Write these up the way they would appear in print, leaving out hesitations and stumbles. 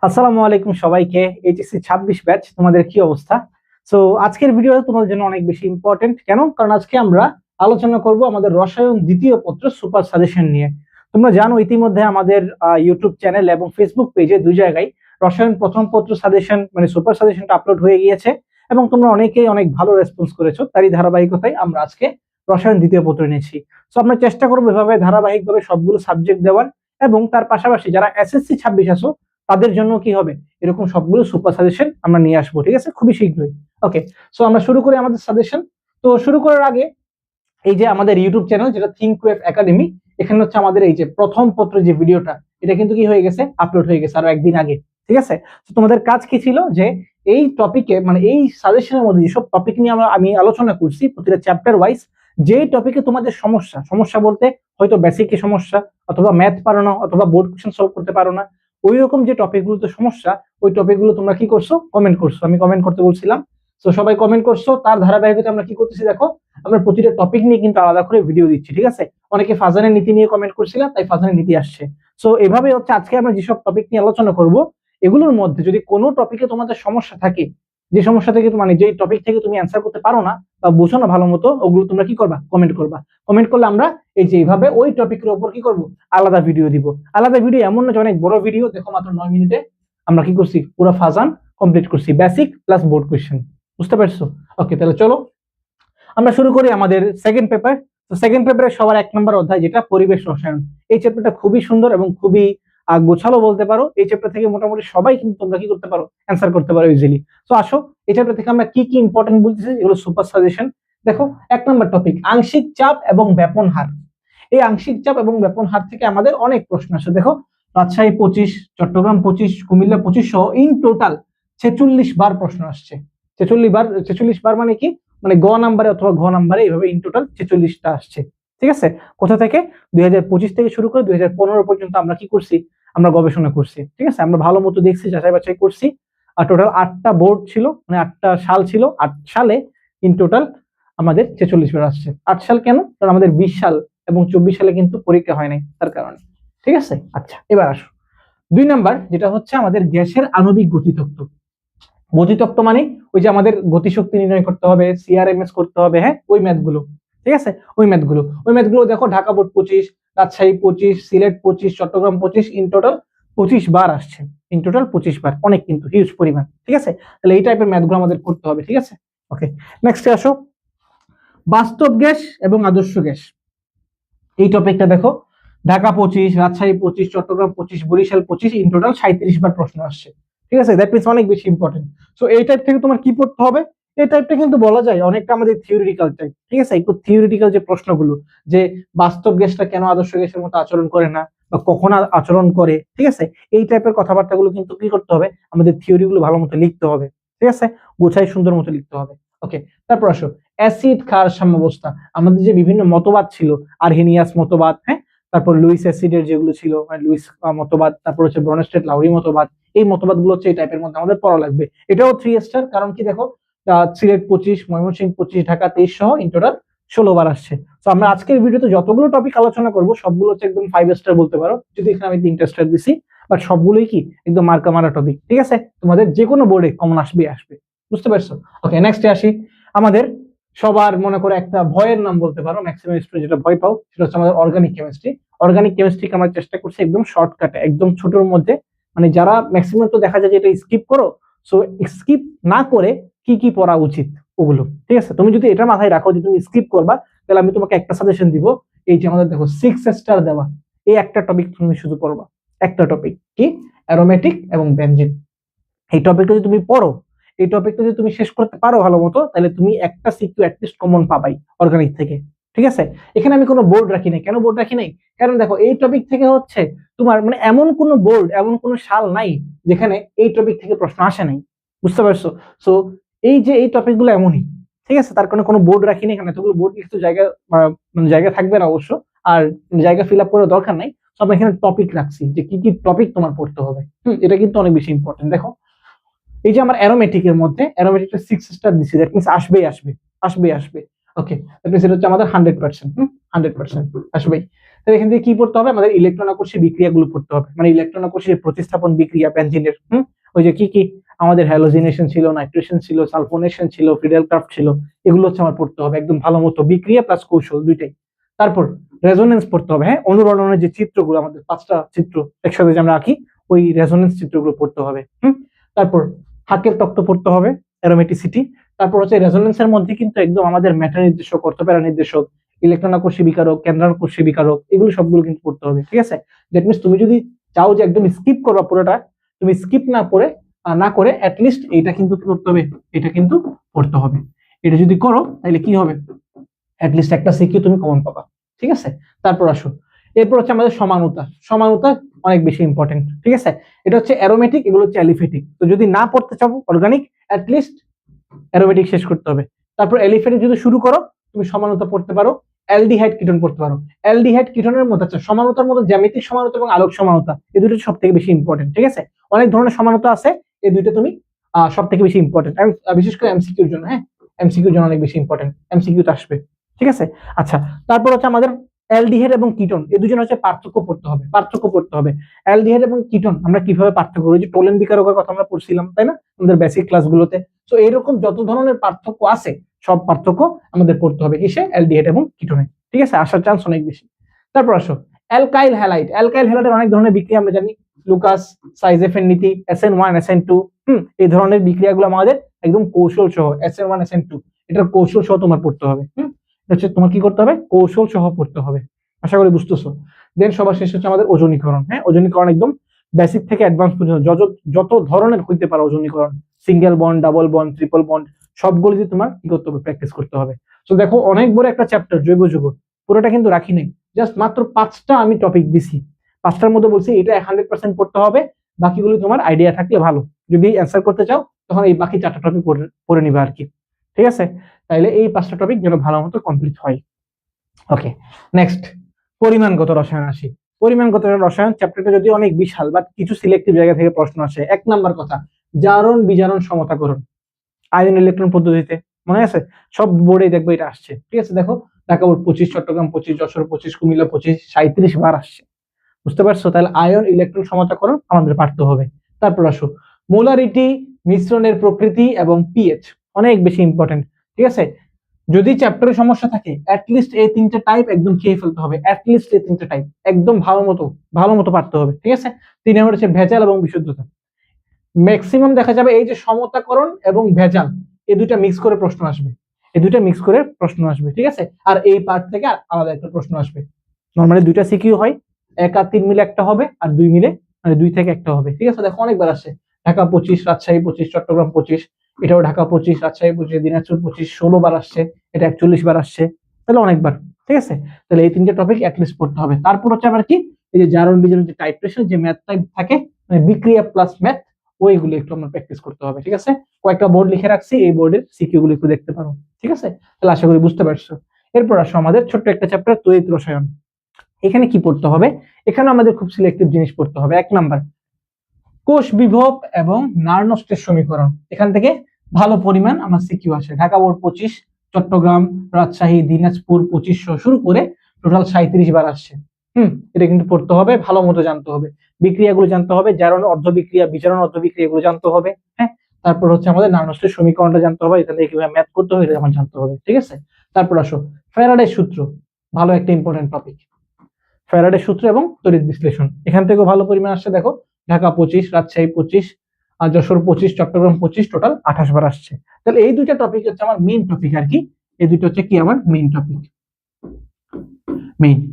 আসসালামু আলাইকুম সবাইকে। এইচএসসি 26 ব্যাচ, তোমাদের কি অবস্থা? সো আজকের ভিডিও তোমাদের জন্য অনেক বেশি ইম্পর্টেন্ট। কেন? কারণ আজকে আমরা আলোচনা করব আমাদের রসায়ন দ্বিতীয় পত্র সুপার সাজেশন নিয়ে। তোমরা জানো ইতিমধ্যে আমাদের ইউটিউব চ্যানেল এবং ফেসবুক পেজে দুই জায়গায় রসায়ন প্রথম পত্র সাজেশন মানে সুপার সাজেশনটা আপলোড হয়ে গিয়েছে এবং তোমরা অনেকেই অনেক ভালো রেসপন্স করেছো। তারই ধারাবাহিকতায় আমরা আজকে রসায়ন দ্বিতীয় পত্র নিয়েছি। সো আমরা চেষ্টা করবো এভাবে ধারাবাহিকভাবে সবগুলো সাবজেক্ট দেওয়ার, এবং তার পাশাপাশি যারা এসএসসি 26 আছো তাদের জন্য কি হবে, এরকম সবগুলো সুপার সাজেশন আমরা নিয়ে আসবো, ঠিক আছে, খুবই শীঘ্রই। ওকে, সো আমরা শুরু করি আমাদের সাজেশন। তো শুরু করার আগে এই যে আমাদের ইউটিউব চ্যানেল যেটা থিঙ্কওয়েভ একাডেমি, এখানে হচ্ছে আমাদের এই যে প্রথম পত্র যে ভিডিওটা, এটা কিন্তু কি হয়ে গেছে, আপলোড হয়ে গেছে আরো একদিন আগে, ঠিক আছে। তো তোমাদের কাজ কি ছিল যে এই টপিকে মানে এই সাজেশনের মধ্যে যেসব টপিক নিয়ে আমি আলোচনা করছি প্রতিটা চ্যাপ্টার ওয়াইজ, যে টপিকে তোমাদের সমস্যা সমস্যা বলতে হয়তো বেসিক সমস্যা, অথবা ম্যাথ পারো না, অথবা বোর্ড কোশ্চেন সলভ করতে পারো না, ওই রকম যে টপিকগুলোতে সমস্যা, ওই টপিকগুলো তোমরা কি করছো, কমেন্ট করছো। আমি কমেন্ট করতে বলছিলাম, তো সবাই কমেন্ট করছো। তার ধারাবাহিকতা আমরা কি করতেছি দেখো, আমরা প্রতিটা টপিক নিয়ে কিন্তু আলাদা করে ভিডিও দিচ্ছি, ঠিক আছে। অনেকে ফাজানের নীতি নিয়ে কমেন্ট করছিলাম, তাই ফাজানের নীতি আসছে। সো এভাবে হচ্ছে আজকে আমরা যেসব টপিক নিয়ে আলোচনা করব, এগুলোর মধ্যে যদি কোনো টপিকে তোমাদের সমস্যা থাকে, যে সমস্যা থেকে মানে যে টপিক থেকে তুমি অ্যান্সার করতে পারো না বা বুঝো না ভালো মতো, ওগুলো তোমরা কি করবা, কমেন্ট করবা। কমেন্ট করলে আমরা এই যে এইভাবে ওই টপিকের উপর কি করব, আলাদা ভিডিও দিব। আলাদা ভিডিও এমন না যে অনেক বড় ভিডিও, দেখো মাত্র 9 মিনিটে আমরা কি করছি, পুরো ফাজান কমপ্লিট করছি, বেসিক প্লাস বোর্ড কোশ্চেন। বুঝতে পারছো? ওকে, তাহলে চলো আমরা শুরু করি আমাদের সেকেন্ড পেপার। তো সেকেন্ড পেপারে সবার 1 নম্বর অধ্যায় যেটা পরিবেশ রসায়ন, এই চ্যাপ্টারটা খুবই সুন্দর এবং খুবই গোছালো বলতে পারো। এই চ্যাপ্টার থেকে মোটামুটি সবাই কিন্তু তোমরা কি করতে পারো, অ্যান্সার করতে পারো ইজিলি। তো আসো এই চ্যাপ্টার থেকে আমরা কি কি ইম্পর্টেন্ট বলতেছি, এগুলো সুপার সাজেশন। দেখো 1 নম্বর টপিক আংশিক চাপ এবং ব্যাপন হার। এই আংশিক চাপ এবং ব্যাপন হার থেকে আমাদের অনেক প্রশ্ন আসে। দেখো রাজশাহী 25, চট্টগ্রাম 25, কুমিল্লা 25 সহ ইন টোটাল 46 বার প্রশ্ন আসছে। 46 বার মানে কি, মানে গ নাম্বারে অথবা ঘ নাম্বারে এইভাবে ইন টোটাল 46টা আসছে, ঠিক আছে। কোথা থেকে? 2025 থেকে শুরু করে 2015 পর্যন্ত আমরা কি করছি, আমরা গবেষণা করছি, ঠিক আছে। আমরা ভালো মতো দেখছি, যাচাই বাছাই করছি। আর টোটাল 8টা বোর্ড ছিল, মানে 8টা সাল ছিল। 8 সালে ইন টোটাল আমাদের 46 বার আসছে। 8 সাল কেন? কারণ আমাদের 20 সাল এবং 24 সালে কিন্তু পরীক্ষা হয় নাই, তার কারণে, ঠিক আছে। আচ্ছা, এবার আসো 2 নাম্বার, যেটা হচ্ছে আমাদের গ্যাসের আণবিক গতিতত্ত্ব। গতিতত্ত্ব মানে ওই যে আমাদের গতিশক্তি নির্ণয় করতে হবে, সিআরএমএস করতে হবে, হ্যাঁ, ওই ম্যাথগুলো, ঠিক আছে। ওই ম্যাথগুলো দেখো Dhaka board 25, Rajshahi 25, Sylhet 25, Chattogram 25, in total 25 বার আসছে। ইন টোটাল 25 বার, অনেক কিন্তু হিউজ পরিমাণ, ঠিক আছে। তাহলে এই টাইপের ম্যাথগুলো আমাদের করতে হবে, ঠিক আছে। ওকে, নেক্সট আসো বাস্তব গ্যাস এবং আদর্শ গ্যাস। এই টপিকটা দেখো ঢাকা 25, রাজশাহী 25, চট্টগ্রাম 25, বরিশাল 25, ইন টোটাল 37 বার প্রশ্ন আসছে, ঠিক আছে। দ্যাট মিন্স অনেক বেশি ইম্পর্টেন্ট। সো এই টাইপ থেকে তোমার কি পড়তে হবে, এই টাইপটা কিন্তু বলা যায় অনেকটা আমাদের থিওরিটিক্যাল টাইপ, ঠিক আছে। একটু থিওরিটিক্যাল যে প্রশ্নগুলো, যে বাস্তব গ্যাসটা কেন আদর্শ গ্যাসের মতো আচরণ করে না বা কখন আচরণ করে, ঠিক আছে, এই টাইপের কথাবার্তাগুলো কিন্তু কি করতে হবে, আমাদের থিওরিগুলো ভালো মতো লিখতে হবে, ঠিক আছে, গোছাই সুন্দর মতো লিখতে হবে। ওকে, তারপর আসো অ্যাসিড ক্ষার সাম্যাবস্থা। আমাদের যে বিভিন্ন মতবাদ ছিল, আরহেনিয়াস মতবাদ, হ্যাঁ, তারপর লুইস অ্যাসিডের যেগুলো ছিল, মানে লুইস মতবাদ, তারপর হচ্ছে ব্রনস্টেড লাউরি মতবাদ, এই মতবাদগুলো হচ্ছে এই টাইপের মধ্যে আমাদের পড়া লাগবে। এটাও 3 স্টার, কারণ কি দেখো সিলেট 25, ময়মনসিংহ 25, ঢাকা 23 সহ ইন টোটাল 16 বার আসছে। তো আমরা আজকের ভিডিওতে যতগুলো টপিক আলোচনা করব সবগুলো হচ্ছে একদম 5 স্টার বলতে পারো, যদি এখানে আমি 3টা স্টার দিছি, বাট সবগুলোই কি একদম মার্কা মারা টপিক, ঠিক আছে। তোমাদের যে কোনো বোর্ডে কমন আসবে, বুঝতে পারছো? ওকে, নেক্সটে আসি আমাদের সবার মনে করে একটা ভয়ের নাম বলতে পারো, ম্যাক্সিমাম স্টুডেন্ট যেটা ভয় পাও, সেটা হচ্ছে আমাদের অর্গানিক কেমিস্ট্রি। অর্গানিক কেমিস্ট্রিকে আমরা চেষ্টা করছি একদম শর্টকাটে, একদম ছোটর মধ্যে, মানে যারা ম্যাক্সিমাম তো দেখা যায় যে এটা স্কিপ করো, সো স্কিপ না করে কি কি পড়া উচিত ওগুলো, ঠিক আছে। তুমি যদি এটা মাথায় রাখো যে তুমি স্কিপ করবা, তাহলে আমি তোমাকে একটা সাজেশন দিব। এই যে আমাদের দেখো 6 স্টার দেওয়া, এই একটা টপিক তুমি শুধু পড়বা, একটা টপিক কি, অ্যারোমেটিক এবং বেনজিন। এই টপিকটা যদি তুমি পড়ো, এই টপিকটা যদি তুমি শেষ করতে পারো ভালো মতো, তাহলে তুমি একটা সিকিউ অ্যাটলিস্ট কমন পাবাই অর্গানিক থেকে, ঠিক আছে। এখানে আমি কোনো বোর্ড রাখি নাই। কেন বোর্ড রাখি নাই? কারণ দেখো এই টপিক থেকে হচ্ছে তোমার মানে এমন কোনো বোর্ড, এমন কোনো সাল নাই যেখানে এই টপিক থেকে প্রশ্ন আসে নাই, বুঝতে পারছো? সো এই যে এই টপিকগুলো এমনই, ঠিক আছে, তার কারণে কোনো বোর্ড রাখি নাই। এখানে এতগুলো বোর্ড লিখতে জায়গা মানে জায়গা থাকবে না অবশ্য, আর জায়গা ফিল আপ করার দরকার নাই। সব এখানে টপিক রাখছি যে কি কি টপিক তোমার পড়তে হবে। এটা কিন্তু অনেক বেশি ইম্পর্টেন্ট। দেখো এই যে আমার অ্যারোমেটিকের মধ্যে অ্যারোমেটিকটা 6 স্টার দিছি, দ্যাট মিন্স আসবে। ওকে, দ্যাট মিন্স এটা হচ্ছে আমাদের 100%, 100% আসবেই। তাহলে এখান থেকে কি পড়তে হবে, আমাদের ইলেকট্রন আকর্ষী বিক্রিয়াগুলো পড়তে হবে, মানে ইলেকট্রন আকর্ষী প্রতিস্থাপন বিক্রিয়া বেনজিনের, ওই যে কি কি আমাদের হ্যালোজিনেশন ছিল, নাইট্রেশন ছিল, সালফোনেশন ছিল, ফিডেলক্রাফট ছিল, এগুলো হচ্ছে আমার পড়তে হবে একদম ভালো মতো, বিক্রিয়া প্লাস কৌশল দুইটাই। তারপর রেজোনেন্স পড়তে হবে, হ্যাঁ, অনুরণনের যে চিত্রগুলো আমাদের 5টা চিত্র একসাথে যে আমরা আঁকি, ওই রেজোনেন্স চিত্রগুলো পড়তে হবে। তারপর হাকের তত্ত্ব পড়তে হবে, অ্যারোমেটিসিটি। তারপর হচ্ছে রেজোনেন্সের মধ্যে কিন্তু একদম আমাদের মেটা নির্দেশক, অর্থপ্যারা নির্দেশক, ইলেকট্রন আকর্ষী বিকারক, কেন্দ্রাকর্ষী বিকারক, এগুলো সবগুলো কিন্তু পড়তে হবে, ঠিক আছে। দ্যাট মিনস তুমি যদি চাও যে একদম স্কিপ করবা পুরোটা, তুমি স্কিপ না করে অ্যাটলিস্ট এটা কিন্তু কি করতে হবে, এটা কিন্তু পড়তে হবে। এটা যদি করো তাহলে কি হবে, অ্যাটলিস্ট একটা সিকিউ তুমি কমন পাবা, ঠিক আছে। তারপর আসো, এরপর হচ্ছে আমাদের সমানুতা। সমানুতা অনেক বেশি ইম্পর্টেন্ট, ঠিক আছে। এটা হচ্ছে অ্যারোমেটিক, এগুলো হচ্ছে অ্যালিফেটিক। তো যদি না পড়তে চাও অর্গানিক, অ্যাটলিস্ট অ্যারোমেটিক শেষ করতে হবে। তারপর অ্যালিফেটিক যদি শুরু করো, তুমি সমানুতা পড়তে পারো, অ্যালডিহাইড কিটোন পড়তে পারো। অ্যালডিহাইড কিটোনের মধ্যে আছে সমানুতার মধ্যে জ্যামিতিক সমানুতা এবং আলোক সমানুতা, এই দুটো সব থেকে বেশি ইম্পর্টেন্ট, ঠিক আছে। অনেক ধরনের সমানুতা আছে, এই দুইটা তুমি সব থেকে বেশি ইম্পর্টেন্ট, বিশেষ করে এমসিকিউর জন্য, হ্যাঁ, এমসিকিউর জন্য অনেক বেশি ইম্পর্টেন্ট, এমসিকিউতে আসবে, ঠিক আছে। আচ্ছা, তারপর হচ্ছে আমাদের অ্যালডিহাইড এবং কিটোন, এই দুজন হচ্ছে পার্থক্য পড়তে হবে। অ্যালডিহাইড এবং কিটোন আমরা কিভাবে পার্থক্য করি, যে টোলেন বিকারকের কথা আমরা পড়ছিলাম, তাই না, আমাদের বেসিক ক্লাসগুলোতে। তো এরকম যত ধরনের পার্থক্য আছে, সব পার্থক্য আমাদের পড়তে হবে কিসে, অ্যালডিহাইড এবং কিটোনে, ঠিক আছে, আসার চান্স অনেক বেশি। তারপর আসো অ্যালকাইল হ্যালাইড। অ্যালকাইল হ্যালাইডের অনেক ধরনের বিক্রিয়া আমরা জানি, লুকাস, সাইজেফের নীতি, SN1 SN2, এই ধরনের বিক্রিয়াগুলো আমাদের একদম কৌশল সহ, SN1 SN2 এটার কৌশল সহ তোমার পড়তে হবে। হচ্ছে তোমার কি করতে হবে, কৌশল সহ পড়তে হবে। আশা করি বুঝতেছো। দেন সবার শেষ হচ্ছে আমাদের ওজনীকরণ, হ্যাঁ, ওজনীকরণ একদম বেসিক থেকে অ্যাডভান্স পর্যন্ত যত ধরনের হইতে পারে ওজনীকরণ, single bond, double bond, triple bond, সবগুলো দিয়ে তোমার কি করতে হবে, প্র্যাকটিস করতে হবে। তো দেখো অনেক বড় একটা চ্যাপ্টার জৈব যৌগ, পুরোটা কিন্তু রাখি নাই, জাস্ট মাত্র 5টা আমি টপিক দিছি, 5টার মধ্যে বলছি এটা 100% পড়তে হবে, বাকিগুলো তোমার আইডিয়া থাকলে ভালো, যদি অ্যান্সার করতে চাও তখন এই বাকি 4টা টপিক পড়ে নিবে আর কি, ঠিক আছে। তাইলে এই 5টা টপিক যেন ভালো মতো কমপ্লিট হয়। ওকে, নেক্সট পরিমাণগত রসায়ন আসি। পরিমাণগত রসায়ন চ্যাপ্টারটা যদি অনেক বিশাল, বাট কিছু সিলেক্টিভ জায়গা থেকে প্রশ্ন আসে। 1 নাম্বার কথা, জারণ বিজারণ সমতাকরণ আয়ন ইলেকট্রন পদ্ধতিতে, মনে আছে, সব বোর্ডে দেখবো এটা আসছে, ঠিক আছে। দেখো ঢাকা বোর্ড 25, চট্টগ্রাম 25, যশোর 25, কুমিল্লা 25, 37 বার আসছে, বুঝতে পারছো। তাহলে আয়ন ইলেকট্রন সমতাকরণ আমাদের পারতে হবে। তারপর আসো মোলারিটি, মিশ্রণের প্রকৃতি এবং পিএইচ, অনেক বেশি ইম্পর্টেন্ট, ঠিক আছে। যদি চ্যাপ্টারে সমস্যা থাকে অ্যাটলিস্ট এই 3টে টাইপ একদম খেয়ে ফেলতে হবে, অ্যাটলিস্ট এই 3টে টাইপ একদম ভালো মতো পারতে হবে, ঠিক আছে। 3 নম্বর হচ্ছে ভেজাল এবং বিশুদ্ধতা। ম্যাক্সিমাম দেখা যাবে এই যে সমতাকরণ এবং ভেজাল, এই দুইটা মিক্স করে প্রশ্ন আসবে, ঠিক আছে। আর এই পার্ট থেকে আলাদা একটা প্রশ্ন আসবে। নরমালি 2টা সিকিউ হয়, 1 আর 3 মিলে একটা হবে, আর 2 মিলে মানে 2 থেকে একটা হবে, ঠিক আছে। দেখো অনেকবার আসছে, ঢাকা 25, রাজশাহী 25, চট্টগ্রাম 25, এটাও ঢাকা 25, রাজশাহী 25, দিনাজপুর 25, 16 বার আসছে, এটা 41 বার আসছে, তাহলে অনেকবার, ঠিক আছে। তাহলে এই 3টে টপিক অ্যাটলিস্ট পড়তে হবে। তারপর হচ্ছে আবার কি, এই যে জারণ বিজারণ যে টাইট্রেশন, যে ম্যাথ টাইপ থাকে, মানে বিক্রিয়া প্লাস ম্যাথ, ওইগুলো একটু আমরা প্র্যাকটিস করতে হবে, ঠিক আছে। কয়েকটা বোর্ড লিখে রাখছি, এই বোর্ডের সিকিউ গুলো একটু দেখতে পারো, ঠিক আছে। তাহলে আশা করি বুঝতে পারছো। এরপর আসো আমাদের ছোট্ট একটা চ্যাপ্টার তড়িৎ রসায়ন। এখানে কি পড়তে হবে, এখানে আমাদের খুব সিলেক্টিভ জিনিস পড়তে হবে। 1 নাম্বার কোষ বিভব এবং নার্নস্টের সমীকরণ, এখান থেকে ভালো পরিমাণ আমার সিকিউ আসে। ঢাকা বোর্ড 25, চট্টগ্রাম, রাজশাহী, দিনাজপুর 2500 শুরু করে টোটাল 37 বার আসছে। এটা কিন্তু পড়তে হবে, ভালো মতো জানতে হবে, বিক্রিয়াগুলো জানতে হবে, জারণ অর্ধ বিক্রিয়া, বিজারণ অর্ধ বিক্রিয়া, এগুলো জানতে হবে, হ্যাঁ। তারপর হচ্ছে আমাদের নার্নস্টের সমীকরণটা জানতে হবে, এখান থেকে কিভাবে ম্যাথ করতে হবে এটা আমার জানতে হবে, ঠিক আছে। তারপর আসো ফ্যারাডের সূত্র, ভালো একটা ইম্পর্টেন্ট টপিক, ফ্যারাডের সূত্র এবং তড়িৎ বিশ্লেষণ, এখান থেকেও ভালো পরিমাণ আসছে। দেখো ঢাকা 25, রাজশাহী 25, আর যশোর 25, চট্টগ্রাম 25, টোটাল 28 বার আসছে। তাহলে এই 2টা টপিক হচ্ছে আমার মেইন টপিক আর কি, এই 2টা হচ্ছে কি আমার মেইন টপিক,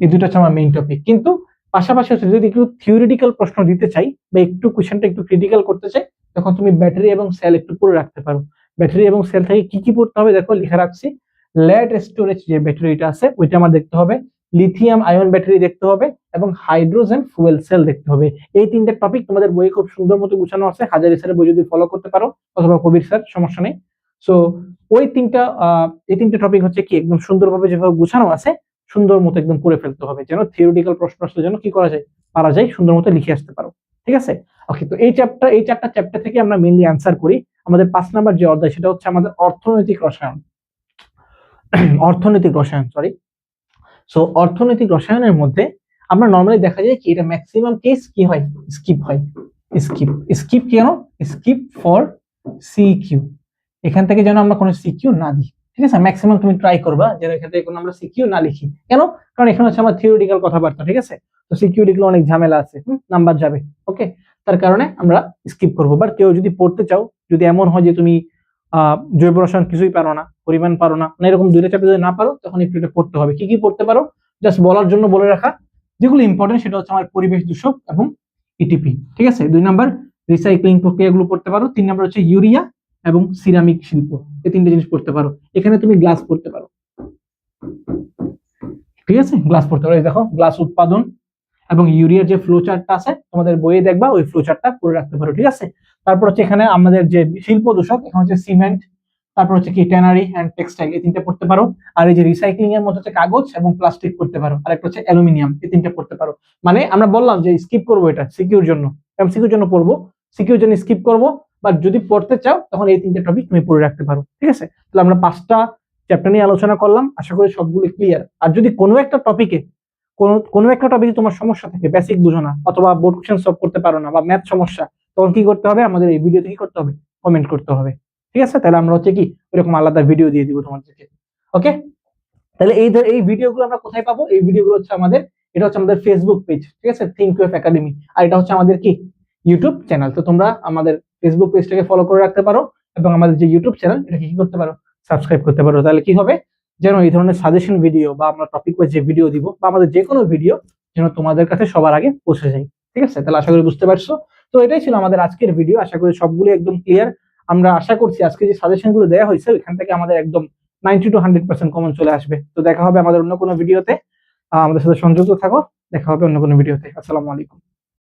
এই 2টা হচ্ছে আমার মেইন টপিক। কিন্তু পাশাপাশি হচ্ছে যদি একটু থিওরিটিক্যাল প্রশ্ন দিতে চাই বা একটু কোশ্চেনটা একটু ক্রিটিক্যাল করতে চাই, তখন তুমি ব্যাটারি এবং সেল একটু পড়ে রাখতে পারো। ব্যাটারি এবং সেল থেকে কি কি পড়তে হবে দেখো লিখে রাখছি। লেড স্টোরেজ যে ব্যাটারিটা আছে ওইটা আমার দেখতে হবে, লিথিয়াম আয়ন ব্যাটারি দেখতে হবে, এবং হাইড্রোজেন ফুয়েল সেল দেখতে হবে। এই 3টে টপিক তোমাদের বইয়ে খুব সুন্দর মতো গুছানো আছে, হাজারি স্যারের বই যদি ফলো করতে পারো, অথবা কবির স্যার, সমস্যা নেই। সো ওই 3টে টপিক হচ্ছে কি একদম সুন্দরভাবে যেভাবে গুছানো আছে, সুন্দর মতো একদম করে ফেলতে হবে, যেন থিওরিটিক্যাল প্রশ্ন আসলে যেন কি করা যায়, পারা যায়, সুন্দর মতো লিখে আসতে পারো, ঠিক আছে। ওকে, তো এই 4টা চ্যাপ্টার থেকে আমরা মেইনলি অ্যান্সার করি। আমাদের 5 নাম্বার যে অধ্যায় সেটা হচ্ছে আমাদের অর্থনৈতিক রসায়ন, সরি। সো অর্থনৈতিক রসায়নের মধ্যে আমরা নর্মালি দেখা যায় কি এটা ম্যাক্সিমাম কেস কি হয়, স্কিপ হয়। স্কিপ স্কিপ কেন? স্কিপ ফর সিকিউ, এখান থেকে যেন আমরা কোনো সিকিউ না দিই, ঠিক আছে? ম্যাক্সিমাম তুমি ট্রাই করবা যেন এখান থেকে কোনো আমরা সিকিউ না লিখি। কেন? কারণ এখানে হচ্ছে আমার থিওরিটিক্যাল কথাবার্তা, ঠিক আছে? তো সিকিউ লিখলে অনেক ঝামেলা আছে, নাম্বার যাবে। ওকে, তার কারণে আমরা স্কিপ করবো। বাট কেউ যদি পড়তে চাও, যদি এমন হয় যে তুমি জৈব রসায়ন কিছুই পারো না, পরিমাণ পারো না, মানে এরকম দুইটা চ্যাপ্টার যদি না পারো, তখন একটু এটা পড়তে হবে। কি কি পড়তে পারো জাস্ট বলার জন্য বলে রাখা, যেগুলো ইম্পর্টেন্ট সেটা হচ্ছে আমার পরিবেশ দূষক এবং ইটিপি, ঠিক আছে? 2 নাম্বার রিসাইক্লিং প্রক্রিয়াগুলো পড়তে পারো। 3 নাম্বার হচ্ছে ইউরিয়া এবং সিরামিক শিল্প, এই 3টে জিনিস পড়তে পারো। এখানে তুমি গ্লাস পড়তে পারো, ঠিক আছে? গ্লাস পড়তে পারো। এই দেখো গ্লাস উৎপাদন এবং ইউরিয়ার যে ফ্লো চার্টটা আছে তোমাদের বইয়ে দেখবা, ওই ফ্লো চার্টটা করে রাখতে পারো, ঠিক আছে? তারপর হচ্ছে এখানে আমাদের যে শিল্প দূষক, এখানে হচ্ছে সিমেন্ট, তারপর হচ্ছে কি ট্যানারি এন্ড টেক্সটাইল, এই 3টে পড়তে পারো। আর এই যে রিসাইক্লিং এর মধ্যে হচ্ছে কাগজ এবং প্লাস্টিক পড়তে পারো, আর একটা হচ্ছে অ্যালুমিনিয়াম, এই 3টে পড়তে পারো। মানে আমরা বললাম যে স্কিপ করবো, এটা সিকিউর জন্য, এমসিকিউর জন্য পড়বো, সিকিউর জন্য স্কিপ করবো। বাট যদি পড়তে চাও তখন এই 3টে টপিক তুমি পড়ে রাখতে পারো, ঠিক আছে? তাহলে আমরা 5টা চ্যাপ্টার নিয়ে আলোচনা করলাম, আশা করি সবগুলো ক্লিয়ার। আর যদি কোনো একটা টপিকে কোনো একটা টপিকে তোমার সমস্যা থাকে, বেসিক বুঝো না, অথবা বোর্ড কোশ্চেন সলভ করতে পারো না, বা ম্যাথ সমস্যা, তখন কি করতে হবে? আমাদের এই ভিডিওতে কি করতে হবে? কমেন্ট করতে হবে, ঠিক আছে? তাহলে আমরা হচ্ছে কি এরকম আলাদা ভিডিও দিয়ে দিব তোমাদেরকে। ওকে, তাহলে এই ভিডিওগুলো আমরা কোথায় পাবো? এই ভিডিওগুলো হচ্ছে আমাদের, এটা হচ্ছে আমাদের ফেসবুক পেজ, ঠিক আছে? Think wave academy. আর এটা হচ্ছে আমাদের কি ইউটিউব চ্যানেল। তো তোমরা আমাদের ফেসবুক পেজটাকে ফলো করে রাখতে পারো, এবং আমাদের যে ইউটিউব চ্যানেল এটাকে কি করতে পারো? সাবস্ক্রাইব করতে পারো। তাহলে কি হবে? যেন এই ধরনের সাজেশন ভিডিও বা আমরা টপিক ওয়াইজ যে ভিডিও দিব, বা আমাদের যে কোনো ভিডিও যেন তোমাদের কাছে সবার আগে পৌঁছে যায়, ঠিক আছে? তাহলে আশা করি বুঝতে পারছো। তো এটাই ছিল আমাদের আজকের ভিডিও, আশা করি সবগুলো একদম ক্লিয়ার। আমরা আশা করছি আজকে যে সাজেশন গুলো দেওয়া হয়েছে এখান থেকে আমাদের একদম 90 to 100% কমন চলে আসবে। তো দেখা হবে আমাদের অন্য কোনো ভিডিওতে। আমাদের সাথে সংযুক্ত থাকো, দেখা হবে অন্য কোনো ভিডিওতে। আসসালামু আলাইকুম।